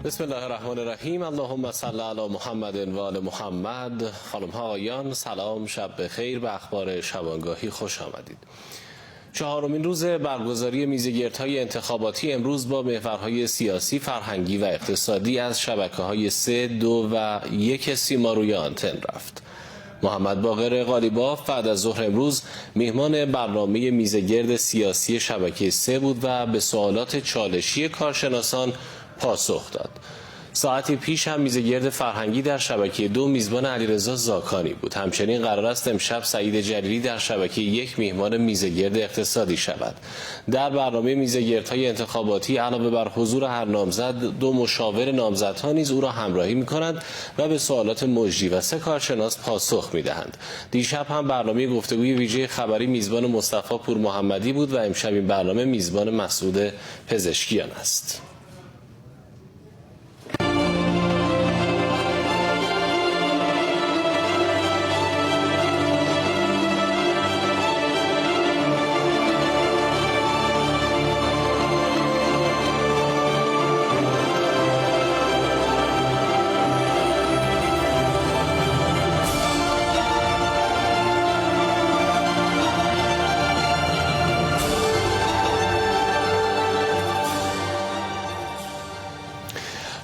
بسم الله الرحمن الرحیم. اللهم صل علی محمد و آل محمد. خانم ها آقایان سلام، شب بخیر. به اخبار شبانگاهی خوش آمدید. چهارمین روز برگزاری میزگردهای انتخاباتی امروز با محورهای سیاسی، فرهنگی و اقتصادی از شبکه‌های 3، 2 و 1 سیماروی آنتن رفت. محمد باقر قالیباف بعد از ظهر امروز میهمان برنامه میزگرد سیاسی شبکه 3 بود و به سوالات چالشی کارشناسان پاسخ داد. ساعتی پیش هم میزگرد فرهنگی در شبکه 2 میزبان علیرضا زاکانی بود. همچنین قرار است امشب سعید جلیلی در شبکه 1 میهمان میزگرد اقتصادی شود. در برنامه میزگردهای انتخاباتی علاوه بر حضور هر نامزد، 2 مشاور نامزدها نیز او را همراهی می‌کنند و به سوالات مجری و 3 کارشناس پاسخ می‌دهند. دیشب هم برنامه گفتگوی ویژه خبری میزبان مصطفی پور محمدی بود و امشب این برنامه میزبان مسعود پزشکیان است.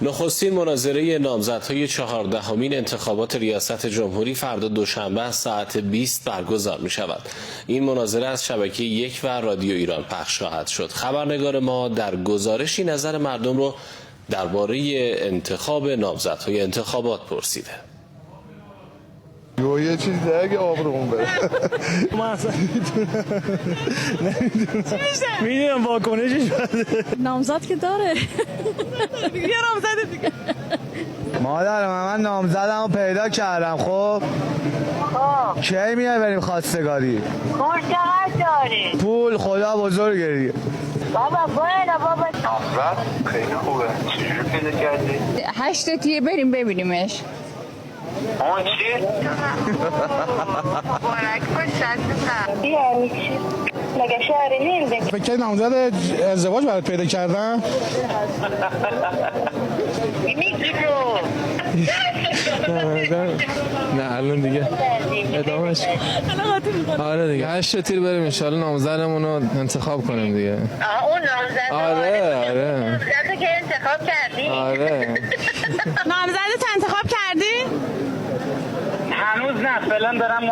نخستین مناظره نامزدهای 14مین انتخابات ریاست جمهوری فردا دوشنبه ساعت 20 برگزار می شود. این مناظره از شبکه 1 و رادیو ایران پخش خواهد شد. خبرنگار ما در گزارشی نظر مردم رو درباره انتخاب نامزدهای انتخابات پرسیده. یه چیز دیگه آبرومون بره. من اصلا نمیدونم. میدونم واکنشش بده. نامزد که داره. یه نامزد دیگه. مادر من نامزدمو پیدا کردم. خب کی میای بریم خواستگاری؟ پول چقدر داری؟ پول خدا بزرگه. بابا بابا نامزد خیلی خوبه. چجوری پیدا کردی؟ 8 تیر بریم ببینیمش. اون چی؟ مبارک باشه. یعنی چی؟ مگه شهری نیندی؟ فکر نامزد ازدواج برات پیدا کردم. میگی رو نه الان دیگه ادامهش. آره دیگه 8 تیر بریم ان شاء الله نامزدمون رو انتخاب کنیم دیگه. اون نامزد. آره نامزد که انتخاب کردی؟ آره نامزدت انتخاب کردی؟ هنوز نه، فعلا دارم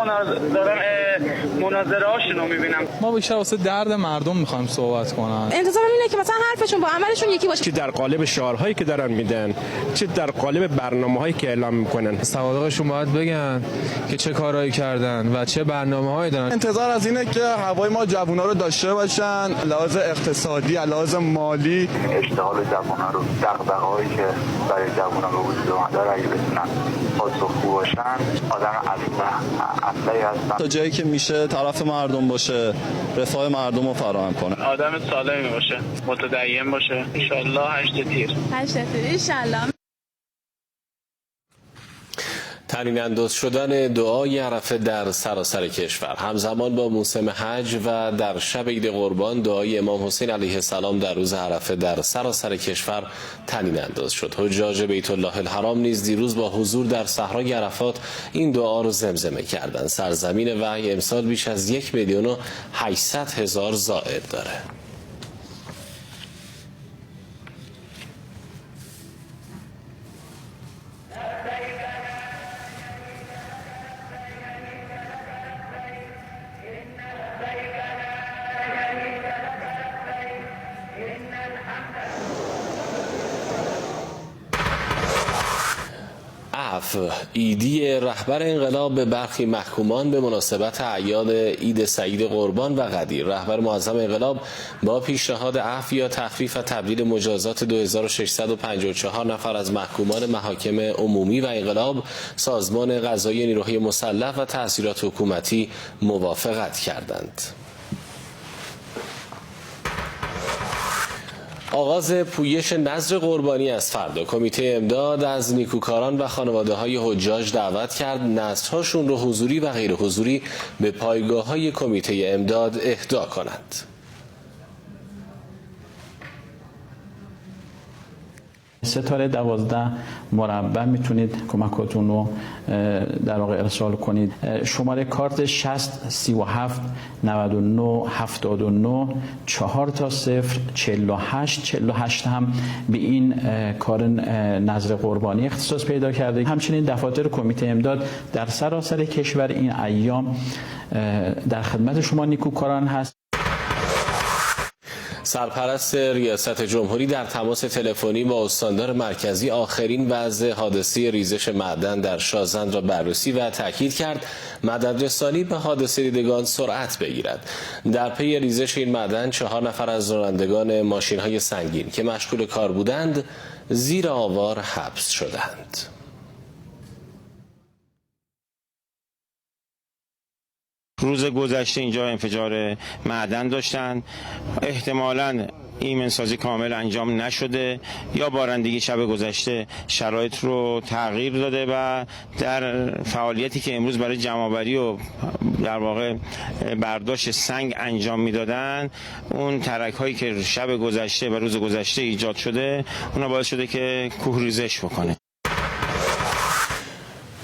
مناظره هاشونو میبینم. ما بیشتر واسه درد مردم میخوایم صحبت کنن. انتظارم اینه که مثلا حرفشون با عملشون یکی باشه. چه در قالب شعارهایی که دارن میدن، چه در قالب برنامه‌هایی که اعلام میکنن. سوابقشون باید بگن که چه کارهایی کردن و چه برنامه‌هایی دارن. انتظار از اینه که هوای ما جوونا رو داشته باشن، لحاظ اقتصادی، لحاظ مالی. اشتغال جوونا رو، دغدغه‌هایی که برای جوونا به وجود اومده رو اگه بتونن پاسخگو باشن، آدم اصلی هستن. تا جایی که میشه طرف مردم باشه، رفاه مردم رو فراهم کنه. آدم سالمی باشه، متدین باشه. انشالله 8 تیر. 8 تیر انشالله. طنین انداز شدن دعای عرفه در سراسر کشور همزمان با موسم حج و در شب عید قربان دعای امام حسین علیه السلام در روز عرفه در سراسر کشور طنین انداز شد. حجاج بیت الله الحرام نیز دیروز با حضور در صحرای عرفات این دعا رو زمزمه کردند. سرزمین وحی امسال بیش از 1,800,000 زائر داره. ایدی رهبر انقلاب به برخی محکومان به مناسبت اعیاد عید سعید قربان و قدیر. رهبر معظم انقلاب با پیشنهاد عفو یا تخفیف و تبدیل مجازات 2654 نفر از محکومان محاکم عمومی و انقلاب، سازمان قضایی نیروهای مسلح و تأثیرات حکومتی موافقت کردند. آغاز پویش نذر قربانی از فردا. کمیته امداد از نیکوکاران و خانواده‌های حجاج دعوت کرد نذرهاشون رو حضوری و غیر حضوری به پایگاه‌های کمیته امداد اهدا کنند. ستاره 12 مربع میتونید کمکاتون رو در واقع ارسال کنید. شماره کارت 60 37 99 79 4 تا 0 48 هم به این کار نذر قربانی اختصاص پیدا کرده. همچنین دفاتر کمیته امداد در سراسر کشور این ایام در خدمت شما نیکوکاران هست. سرپرست ریاست جمهوری در تماس تلفنی با استاندار مرکزی آخرین وضع حادثه ریزش معدن در شازند را بررسی و تاکید کرد مددرسانی به حادثه دیدگان سرعت بگیرد. در پی ریزش این معدن 4 نفر از رانندگان ماشین‌های سنگین که مشغول کار بودند زیر آوار حبس شدند. روز گذشته اینجا انفجار معدن داشتن، احتمالاً ایمنسازی کامل انجام نشده یا بارندگی شب گذشته شرایط رو تغییر داده و در فعالیتی که امروز برای جمع‌آوری و در واقع برداشت سنگ انجام میدادن، اون ترک هایی که شب گذشته و روز گذشته ایجاد شده اونا باعث شده که کوه ریزش بکنه.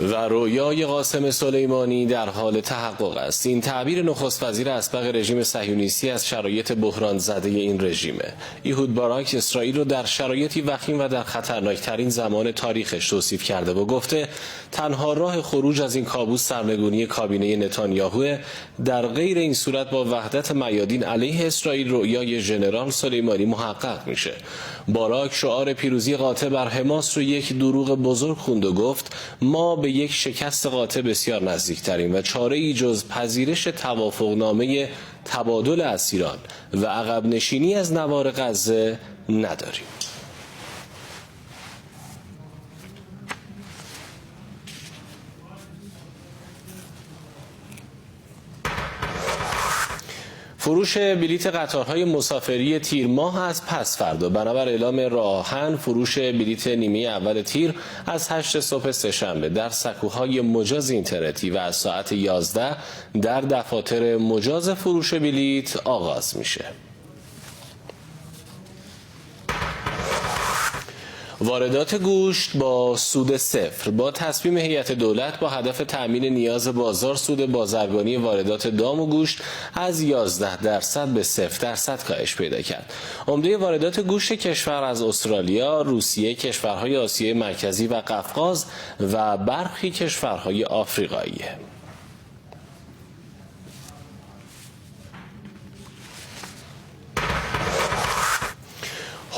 و رویای قاسم سلیمانی در حال تحقق است. این تعبیر نخست وزیر اسبق رژیم صهیونیستی از شرایط بحران زده این رژیمه. ایهود باراک اسرائیل رو در شرایطی وخیم و در خطرناکترین زمان تاریخش توصیف کرده و گفته تنها راه خروج از این کابوس سرنگونی کابینه نتانیاهو، در غیر این صورت با وحدت میادین علیه اسرائیل رویای ژنرال سلیمانی محقق میشه. باراک شعار پیروزی قاطع بر حماس رو یک دروغ بزرگ خوند و گفت ما به یک شکست قاطع بسیار نزدیکتریم و چاره‌ای جز پذیرش توافقنامه تبادل اسیران و عقب نشینی از نوار غزه نداریم. فروش بلیت قطارهای مسافری تیر ماه از پس فردا بنابر اعلام راه آهن فروش بلیت نیمه اول تیر از 8 صبح سه‌شنبه در سکوهای مجاز اینترنتی و از ساعت 11 در دفاتر مجاز فروش بلیت آغاز میشه. واردات گوشت با سود صفر. با تصمیم هیئت دولت با هدف تأمین نیاز بازار، سود بازرگانی واردات دام و گوشت از 11% به 0% کاهش پیدا کرد. عمده واردات گوشت کشور از استرالیا، روسیه، کشورهای آسیای مرکزی و قفقاز و برخی کشورهای آفریقاییه.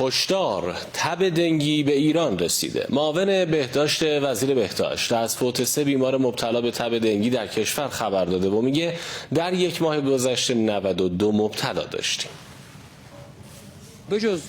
هشدار، تب دنگی به ایران رسیده. معاون بهداشت وزیر بهداشت از فوت 3 بیمار مبتلا به تب دنگی در کشور خبر داده و میگه در یک ماه گذشته 92 مبتلا داشتیم. بجز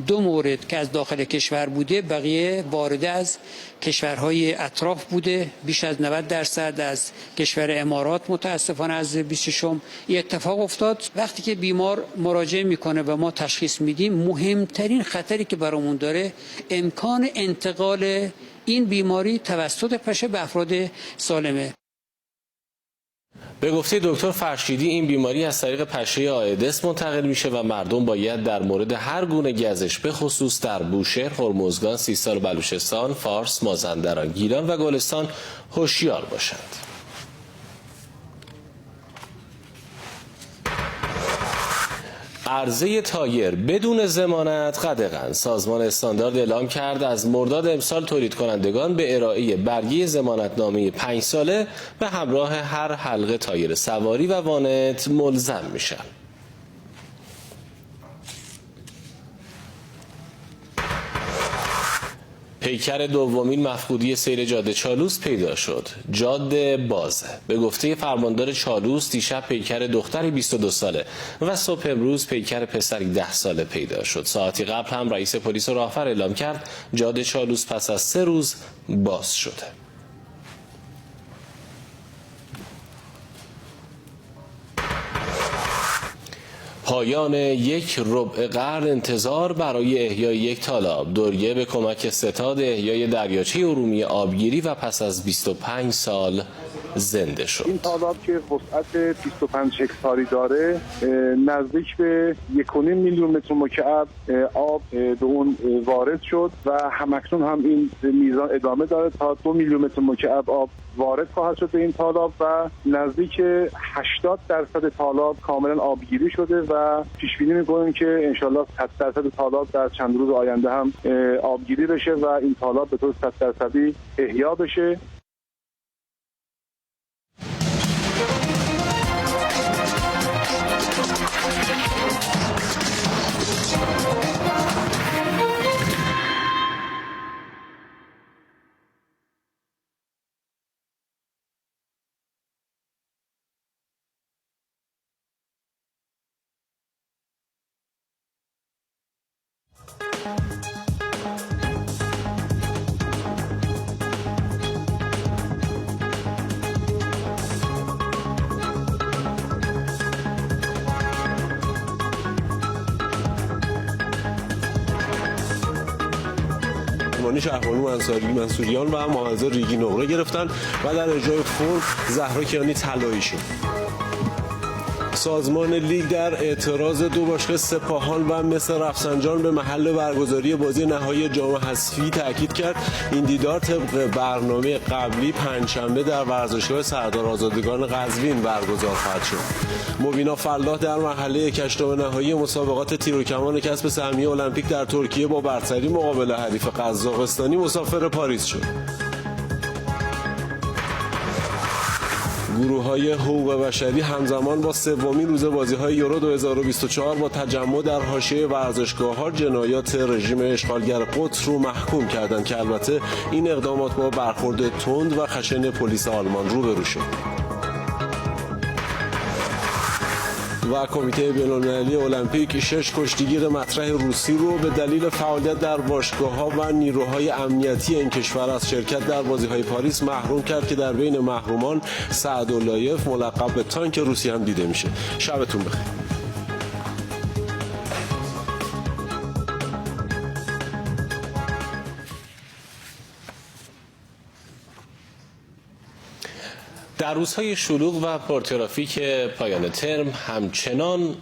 2 مورد که از داخل کشور بوده، بقیه وارد از کشورهای اطراف بوده. بیش از 90% از کشور امارات متاسفانه از 20 این اتفاق افتاد. وقتی که بیمار مراجعه میکنه و ما تشخیص میدیم، مهمترین خطری که برامون داره امکان انتقال این بیماری توسط پشه به افراد سالمه. به گفته دکتر فرشیدی این بیماری از طریق پشه آیدس منتقل میشه و مردم باید در مورد هر گونه گزش به خصوص در بوشهر، هرمزگان، سیستان و بلوچستان، فارس، مازندران، گیلان و گلستان هوشیار باشند. عرضه تایر بدون ضمانت قدغن. سازمان استاندارد اعلام کرد از مرداد امسال تولید کنندگان به ارائه برگه ضمانتنامه 5 ساله به همراه هر حلقه تایر سواری و وانت ملزم میشن. پیکر دومین مفقودی سیر جاده چالوس پیدا شد. جاده بازه. به گفته فرماندار چالوس دیشب پیکر دختری 22 ساله و صبح امروز پیکر پسری 10 ساله پیدا شد. ساعتی قبل هم رئیس پلیس راهفر اعلام کرد جاده چالوس پس از 3 روز باز شده. پایان یک ربع قرن انتظار برای احیای یک تالاب. دوریه به کمک ستاد احیای دریاچه ارومیه آبگیری و پس از 25 سال زنده شد. این تالاب که وسعت 25 هکتاری داره نزدیک به 1.5 میلیون متر مکعب آب به اون وارد شد و همکنون هم این میزان ادامه داره تا 2 میلیون متر مکعب آب وارد خواهد شد به این تالاب و نزدیک 80% تالاب کاملا آبگیری شده و پیش بینی می‌کنیم که انشالله 100% تالاب در چند روز آینده هم آبگیری بشه و این تالاب به طور 100% احیا بشه. شهربانو منصوریان و معظر ریگی نقره گرفتن و در اجرای فرم زهرا کیانی طلایی شد. سازمان لیگ در اعتراض 2 باشگاه سپاهان و مس رفسنجان به محل برگزاری بازی نهایی جام حذفی تاکید کرد. این دیدار طبق برنامه قبلی پنجشنبه در ورزشگاه سردار آزادگان قزوین برگزار خواهد شد. مبینا فلاح در مرحله 8 نهایی مسابقات تیر و کمان کسب سهمیه المپیک در ترکیه با برتری مقابل حریف قزاقستانی مسافر پاریس شد. گروه‌های حقوق بشری همزمان با سومین روز بازی‌های یورو 2024 با تجمع در حاشیه ورزشگاه‌ها جنایات رژیم اشغالگر قدس رو محکوم کردند که البته این اقدامات با برخورد تند و خشن پلیس آلمان روبرو شد. و کمیته بین‌المللی المپیک 6 کشتیگیر مطرح روسی رو به دلیل فعالیت در باشگاه‌ها و نیروهای امنیتی این کشور از شرکت در بازی‌های پاریس محروم کرد که در بین محرومان سعد اللایف ملقب به تانک روسی هم دیده میشه. شبتون بخیر. در روزهای شلوغ و پرترافیک پایان ترم همچنان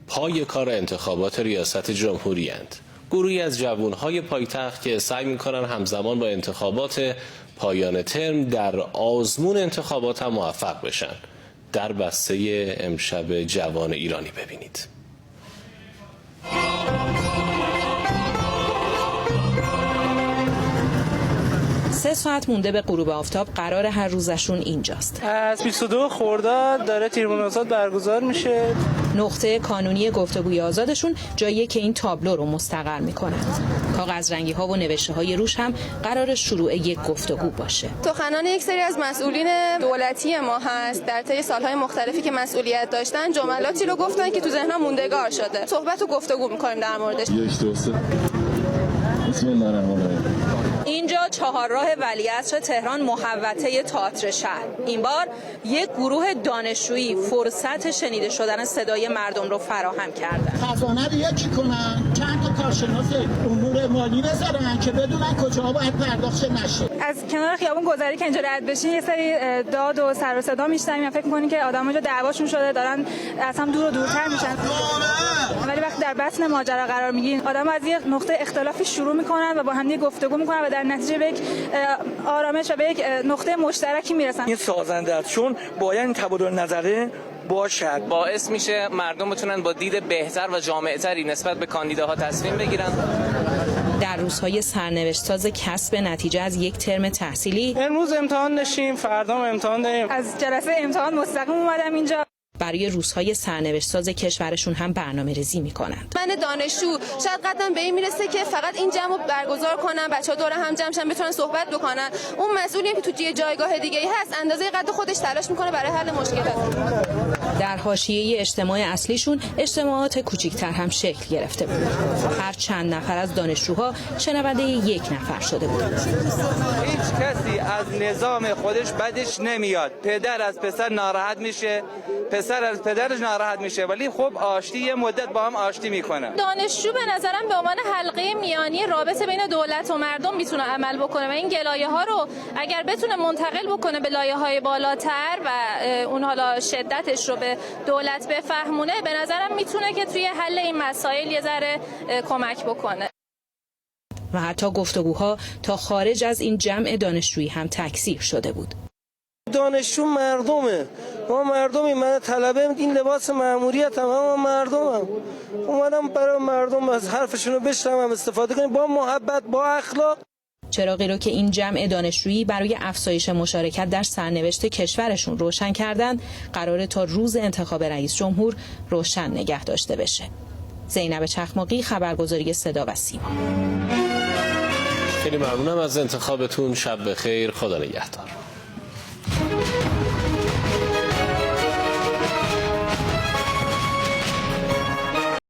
پای کار انتخابات ریاست جمهوری اند. گروهی از جوانهای پایتخت که سعی می‌کنند همزمان با انتخابات پایان ترم در آزمون انتخابات هم موفق بشن. در بسته امشب جوان ایرانی ببینید. 3 ساعت مونده به غروب آفتاب، قرار هر روزشون اینجاست. از 22 خرداد داره تیرمناسات برگزار میشه. نقطه کانونی گفتگوی آزادشون جاییه که این تابلو رو مستقر میکنند. کاغذ رنگی ها و نوشته های روش هم قرار شروع یک گفتگو باشه. سخنان یک سری از مسئولین دولتی ما هست در طی سالهای مختلفی که مسئولیت داشتن، جملاتی رو گفتن که تو ذهنم موندگار شده. صحبت و گفتگو میکنیم در موردش. بسم الله الرحمن الرحیم. اینجا چهارراه ولیعصر تهران، محوطه تئاتر شهر. این بار یک گروه دانشجویی فرصت شنیده شدن صدای مردم رو فراهم کردن. خزانه رو یکی کنن، چند تا کارشناس امور مالی بذارن که بدونن کجاها باید پرداخت نشه. از کنار خیابون گذری که اینجا رد بشین یه سری داد و سر و صدا میشنویم، فکر می‌کنیم که آدم‌ها اینجا دعواشون شده، دارن از هم دور و دورتر میشن. ولی وقتی در بطن ماجرا قرار میگیرین، آدم‌ها از یه نقطه اختلافی شروع میکنن و با هم دیگه گفتگو میکنن و در نتیجه به یک آرامش و به یک نقطه مشترکی میرسن. این سازنده است، چون باید این تبادل نظره باشد، باعث میشه مردم بتونن با دید بهتر و جامع‌تری نسبت به کاندیداها تصمیم بگیرن. در روزهای سرنوشت ساز کسب نتیجه از یک ترم تحصیلی، امروز امتحان داشتیم، فردا امتحان داریم. از جلسه امتحان مستقیم اومدم اینجا. برای روزهای سرنوشت ساز کشورشون هم برنامه‌ریزی می‌کنند. من دانشجو شاید قدم به این میرسه که فقط این جمع رو برگزار کنن، بچه‌ها دور هم جمع شن بتونن صحبت بکنن. اون مسئولی که تو جایگاه دیگه‌ای هست اندازه قد خودش تلاش می‌کنه برای حل مشکلات. در حاشیه اجتماع اصلیشون اجتماعات کوچکتر هم شکل گرفته بود. هر چند نفر از دانشجوها شنونده یک نفر شده بود. هیچ کسی از نظام خودش بدش نمیاد. پدر از پسر ناراحت میشه، پسر از پدرش ناراحت میشه، ولی خب آشتی یه مدت با هم آشتی میکنه. دانشجو به نظرم به عنوان حلقه میانی رابطه بین دولت و مردم میتونه عمل بکنه و این گلایه ها رو اگر بتونه منتقل بکنه به لایه های بالاتر و اون حالا شدتش رو به دولت بفهمونه، به نظرم میتونه که توی حل این مسائل یه ذره کمک بکنه. و حتی گفتگوها تا خارج از این جمع دانشجویی هم تکثیر شده بود. دانشجو مردمه، ما مردمی، من طلبه، این لباس مأموریت هم مردمم، اومدم برای مردم از حرفشون رو بشنوم، استفاده کنیم با محبت، با اخلاق. چراغی رو که این جمع دانشجویی برای افزایش مشارکت در سرنوشت کشورشون روشن کردند، قراره تا روز انتخاب رئیس جمهور روشن نگه داشته بشه. زینب چخماقی، خبرگزاری صدا و سیما. خیلی ممنونم از انتخابتون. شب بخیر، خدا نگهدار.